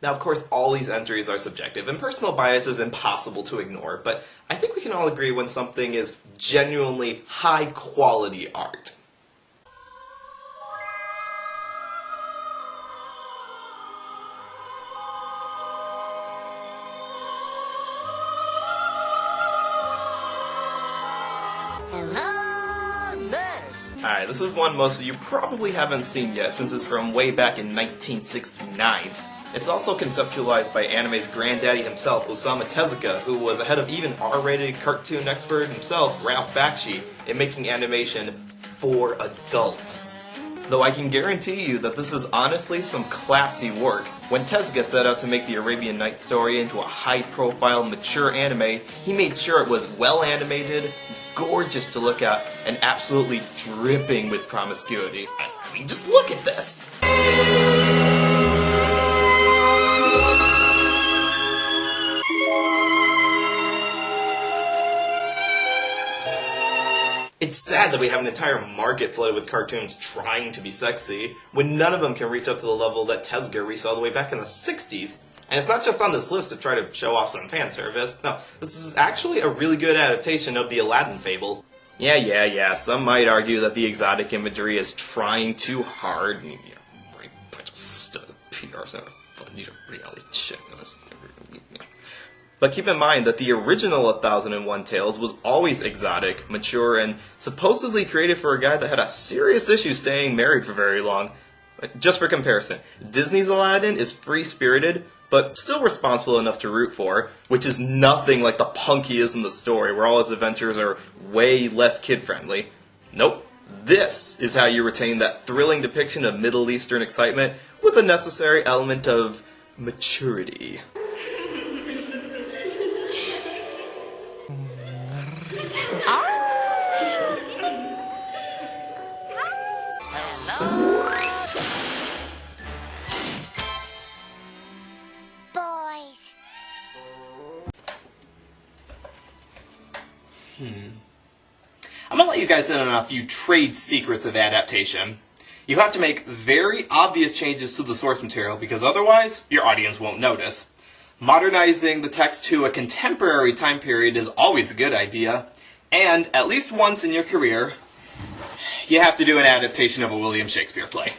Now, of course, all these entries are subjective, and personal bias is impossible to ignore, but I think we can all agree when something is genuinely high-quality art. Alright, this is one most of you probably haven't seen yet, since it's from way back in 1969. It's also conceptualized by anime's granddaddy himself, Osamu Tezuka, who was ahead of even R-rated cartoon expert himself, Ralph Bakshi, in making animation for adults. Though I can guarantee you that this is honestly some classy work. When Tezuka set out to make the Arabian Nights story into a high-profile, mature anime, he made sure it was well-animated, gorgeous to look at, and absolutely dripping with promiscuity. I mean, just look at this! It's sad that we have an entire market flooded with cartoons trying to be sexy, when none of them can reach up to the level that Tezuka reached all the way back in the 60s. And it's not just on this list to try to show off some fan service. No, this is actually a really good adaptation of the Aladdin fable. Yeah, some might argue that the exotic imagery is trying too hard. But keep in mind that the original 1001 Tales was always exotic, mature, and supposedly created for a guy that had a serious issue staying married for very long. Just for comparison, Disney's Aladdin is free-spirited, but still responsible enough to root for, which is nothing like the punk he is in the story, where all his adventures are way less kid-friendly. Nope. This is how you retain that thrilling depiction of Middle Eastern excitement with a necessary element of maturity. I'm gonna let you guys in on a few trade secrets of adaptation. You have to make very obvious changes to the source material because otherwise your audience won't notice. Modernizing the text to a contemporary time period is always a good idea, and at least once in your career, you have to do an adaptation of a William Shakespeare play.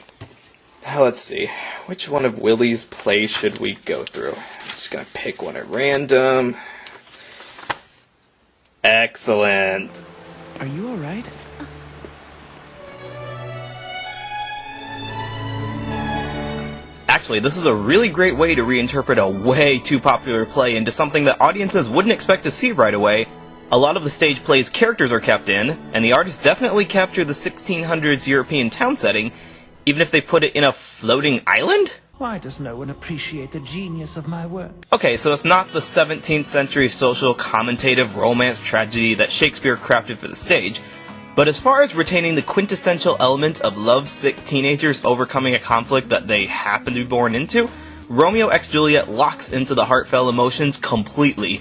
Let's see, which one of Willie's plays should we go through? I'm just gonna pick one at random. Excellent. Are you alright? Actually, this is a really great way to reinterpret a way too popular play into something that audiences wouldn't expect to see right away. A lot of the stage play's characters are kept in, and the artists definitely capture the 1600s European town setting, even if they put it in a floating island? Why does no one appreciate the genius of my work? Okay, so it's not the 17th century social commentative romance tragedy that Shakespeare crafted for the stage, but as far as retaining the quintessential element of love-sick teenagers overcoming a conflict that they happen to be born into, Romeo x Juliet locks into the heartfelt emotions completely.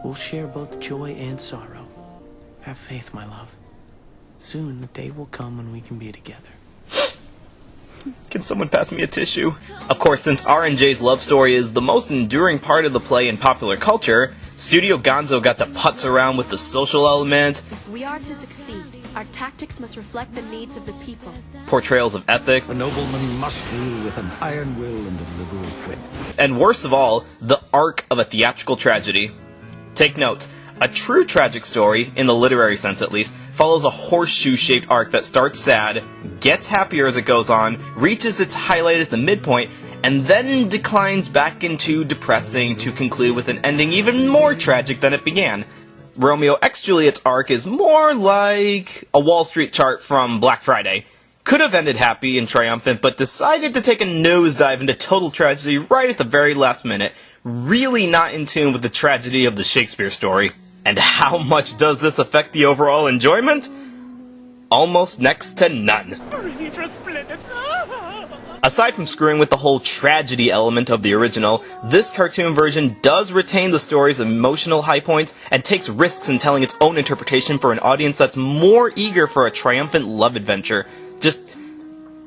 We'll share both joy and sorrow. Have faith, my love. Soon the day will come when we can be together. Can someone pass me a tissue? Of course, since R&J's love story is the most enduring part of the play in popular culture, Studio Gonzo got to putz around with the social element. If we are to succeed, our tactics must reflect the needs of the people. Portrayals of ethics. A nobleman must rule with an iron will and a liberal whip. And worst of all, the arc of a theatrical tragedy. Take note. A true tragic story, in the literary sense at least, follows a horseshoe-shaped arc that starts sad, gets happier as it goes on, reaches its highlight at the midpoint, and then declines back into depressing to conclude with an ending even more tragic than it began. Romeo x Juliet's arc is more like a Wall Street chart from Black Friday. Could have ended happy and triumphant, but decided to take a nosedive into total tragedy right at the very last minute, really not in tune with the tragedy of the Shakespeare story. And how much does this affect the overall enjoyment? Almost next to none. Aside from screwing with the whole tragedy element of the original, this cartoon version does retain the story's emotional high points and takes risks in telling its own interpretation for an audience that's more eager for a triumphant love adventure. Just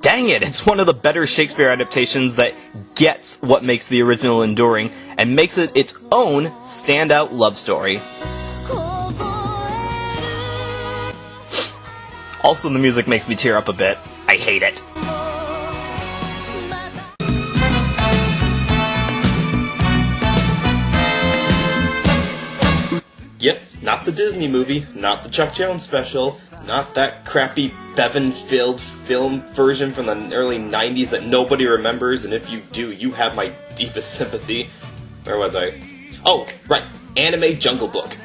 dang it, it's one of the better Shakespeare adaptations that gets what makes the original enduring and makes it its own standout love story. Also, the music makes me tear up a bit. I hate it. Yep, not the Disney movie, not the Chuck Jones special, not that crappy Bevan-filled film version from the early 90s that nobody remembers, and if you do, you have my deepest sympathy. Where was I? Oh, right, Anime Jungle Book.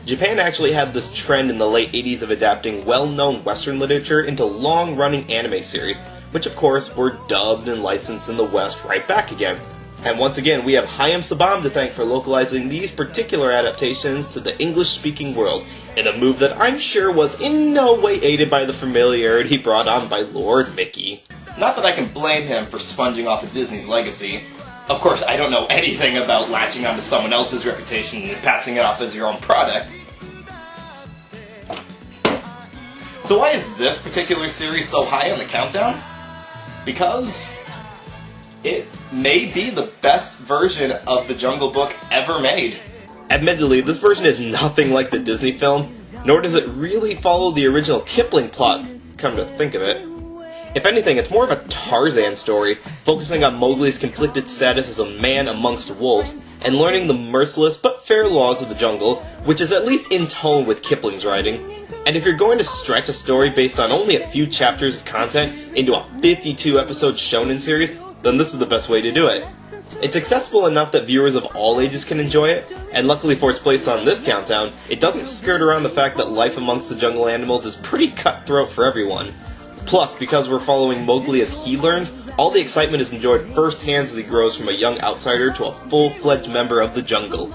Japan actually had this trend in the late 80s of adapting well-known Western literature into long-running anime series, which of course were dubbed and licensed in the West right back again. And once again, we have Hayam Sabam to thank for localizing these particular adaptations to the English-speaking world, in a move that I'm sure was in no way aided by the familiarity brought on by Lord Mickey. Not that I can blame him for sponging off of Disney's legacy. Of course, I don't know anything about latching onto someone else's reputation and passing it off as your own product. So why is this particular series so high on the countdown? Because it may be the best version of the Jungle Book ever made. Admittedly, this version is nothing like the Disney film, nor does it really follow the original Kipling plot, come to think of it. If anything, it's more of a Tarzan story, focusing on Mowgli's conflicted status as a man amongst wolves, and learning the merciless but fair laws of the jungle, which is at least in tone with Kipling's writing. And if you're going to stretch a story based on only a few chapters of content into a 52-episode shonen series, then this is the best way to do it. It's accessible enough that viewers of all ages can enjoy it, and luckily for its place on this countdown, it doesn't skirt around the fact that life amongst the jungle animals is pretty cutthroat for everyone. Plus, because we're following Mowgli as he learns, all the excitement is enjoyed firsthand as he grows from a young outsider to a full-fledged member of the jungle.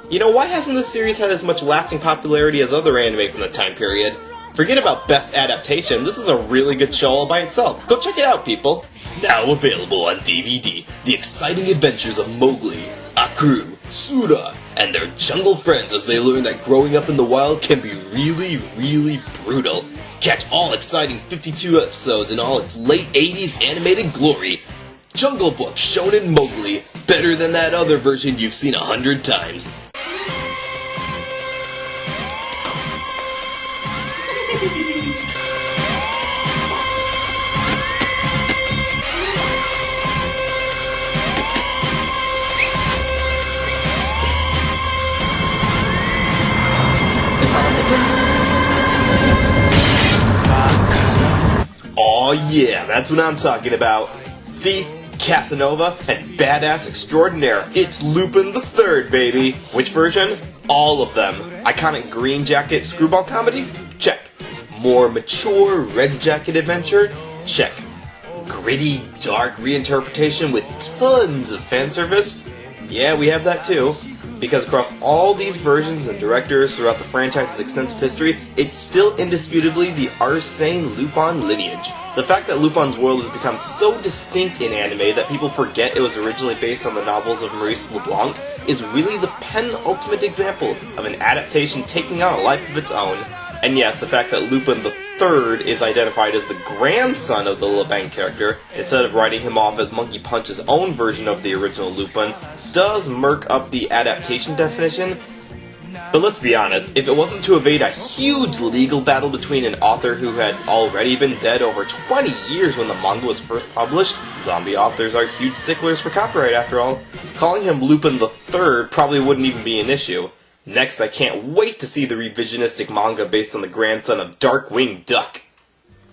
You know, why hasn't this series had as much lasting popularity as other anime from the time period? Forget about best adaptation, this is a really good show all by itself. Go check it out, people! Now available on DVD, the exciting adventures of Mowgli, Akru, Sura, and their jungle friends as they learn that growing up in the wild can be really, really brutal. Catch all exciting 52 episodes in all its late 80s animated glory. Jungle Book Shonen Mowgli, better than that other version you've seen 100 times. Oh yeah, that's what I'm talking about. Thief, Casanova, and badass extraordinaire. It's Lupin III, baby. Which version? All of them. Iconic green jacket screwball comedy? Check. More mature red jacket adventure? Check. Gritty, dark reinterpretation with tons of fan service? Yeah, we have that too. Because across all these versions and directors throughout the franchise's extensive history, it's still indisputably the Arsène Lupin lineage. The fact that Lupin's world has become so distinct in anime that people forget it was originally based on the novels of Maurice Leblanc is really the penultimate example of an adaptation taking on a life of its own. And yes, the fact that Lupin III is identified as the grandson of the Leblanc character, instead of writing him off as Monkey Punch's own version of the original Lupin, does murk up the adaptation definition. But let's be honest, if it wasn't to evade a huge legal battle between an author who had already been dead over 20 years when the manga was first published, zombie authors are huge sticklers for copyright after all, calling him Lupin III probably wouldn't even be an issue. Next, I can't wait to see the revisionistic manga based on the grandson of Darkwing Duck.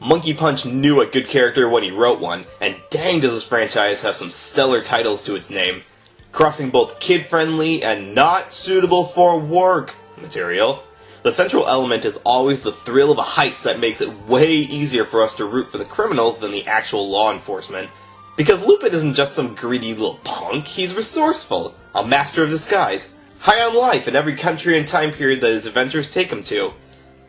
Monkey Punch knew a good character when he wrote one, and dang does this franchise have some stellar titles to its name. Crossing both kid-friendly and not suitable for work material, the central element is always the thrill of a heist that makes it way easier for us to root for the criminals than the actual law enforcement. Because Lupin isn't just some greedy little punk, he's resourceful, a master of disguise, high on life in every country and time period that his adventures take him to.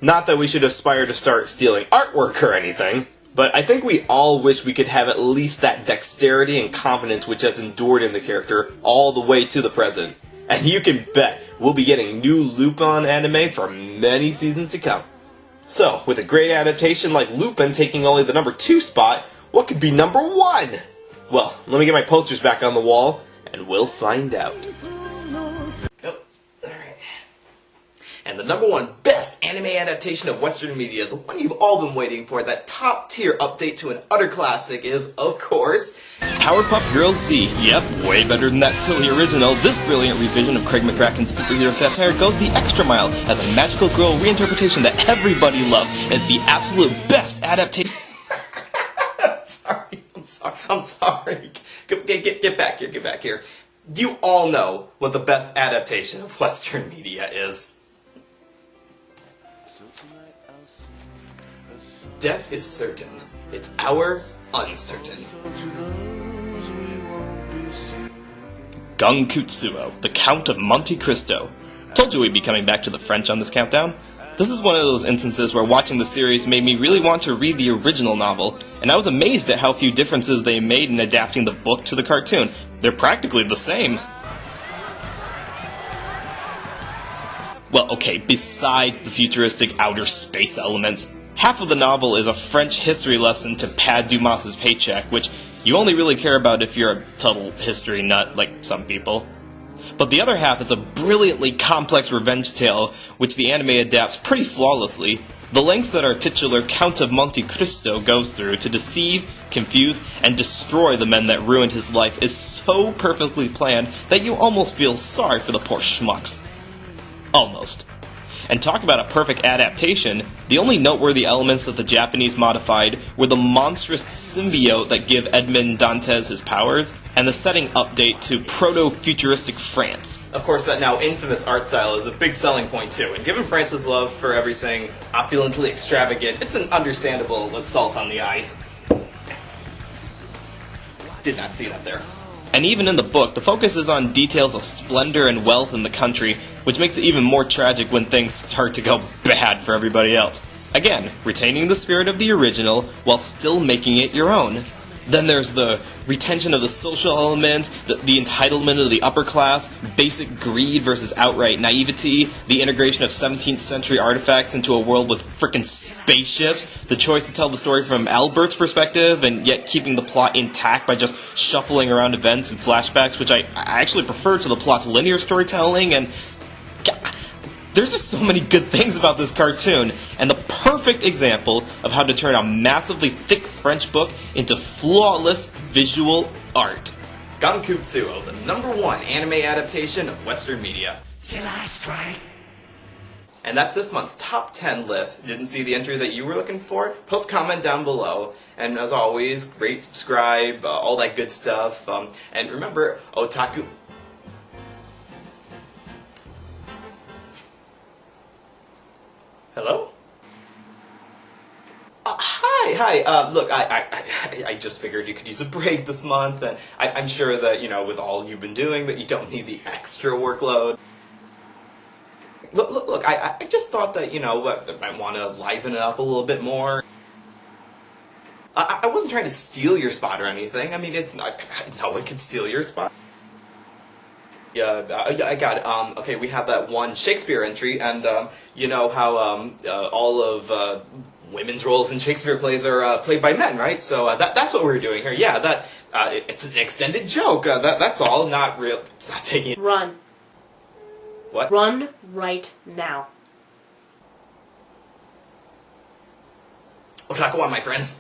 Not that we should aspire to start stealing artwork or anything, but I think we all wish we could have at least that dexterity and confidence which has endured in the character all the way to the present. And you can bet we'll be getting new Lupin anime for many seasons to come. So, with a great adaptation like Lupin taking only the number 2 spot, what could be number 1? Well, let me get my posters back on the wall, and we'll find out. Go. Alright. And the number 1 best anime adaptation of Western media, the one you've all been waiting for, that top-tier update to an utter classic is, of course, Powerpuff Girls Z. Yep, way better than that silly original. This brilliant revision of Craig McCracken's superhero satire goes the extra mile as a magical girl reinterpretation that everybody loves. It's the absolute best adaptation. I'm sorry. Get back here. You all know what the best adaptation of Western media is. Death is certain. It's our uncertain. Gung Kutsuo, the Count of Monte Cristo. Told you we'd be coming back to the French on this countdown. This is one of those instances where watching the series made me really want to read the original novel, and I was amazed at how few differences they made in adapting the book to the cartoon. They're practically the same. Well, okay, besides the futuristic outer space elements, half of the novel is a French history lesson to pad Dumas's paycheck, which you only really care about if you're a total history nut, like some people. But the other half is a brilliantly complex revenge tale, which the anime adapts pretty flawlessly. The lengths that our titular Count of Monte Cristo goes through to deceive, confuse, and destroy the men that ruined his life is so perfectly planned that you almost feel sorry for the poor schmucks. Almost. And talk about a perfect adaptation, the only noteworthy elements that the Japanese modified were the monstrous symbiote that give Edmond Dantes his powers, and the setting update to proto-futuristic France. Of course, that now infamous art style is a big selling point too, and given France's love for everything opulently extravagant, it's an understandable assault on the eyes. Did not see that there. And even in the book, the focus is on details of splendor and wealth in the country, which makes it even more tragic when things start to go bad for everybody else. Again, retaining the spirit of the original while still making it your own. Then there's the retention of the social elements, the entitlement of the upper class, basic greed versus outright naivety, the integration of 17th century artifacts into a world with frickin' spaceships, the choice to tell the story from Albert's perspective and yet keeping the plot intact by just shuffling around events and flashbacks, which I actually prefer to the plot's linear storytelling, and there's just so many good things about this cartoon, and the perfect example of how to turn a massively thick French book into flawless visual art. Gung Kutsuo, the #1 anime adaptation of Western media. Till I strike. And that's this month's top 10 list. Didn't see the entry that you were looking for? Post comment down below. And as always, rate, subscribe, all that good stuff. And remember, otaku... Hello? Hi. Look, I just figured you could use a break this month, and I'm sure that, you know, with all you've been doing, that you don't need the extra workload. Look, I just thought that, you know, I might want to liven it up a little bit more. I wasn't trying to steal your spot or anything. I mean, it's not, no one can steal your spot. Yeah, I got it. Okay, we have that one Shakespeare entry, and you know how all of women's roles in Shakespeare plays are played by men, right? So that's what we're doing here. Yeah, that it's an extended joke. That's all. Not real. It's not taking. Run. What? Run right now. Otaku, my friends.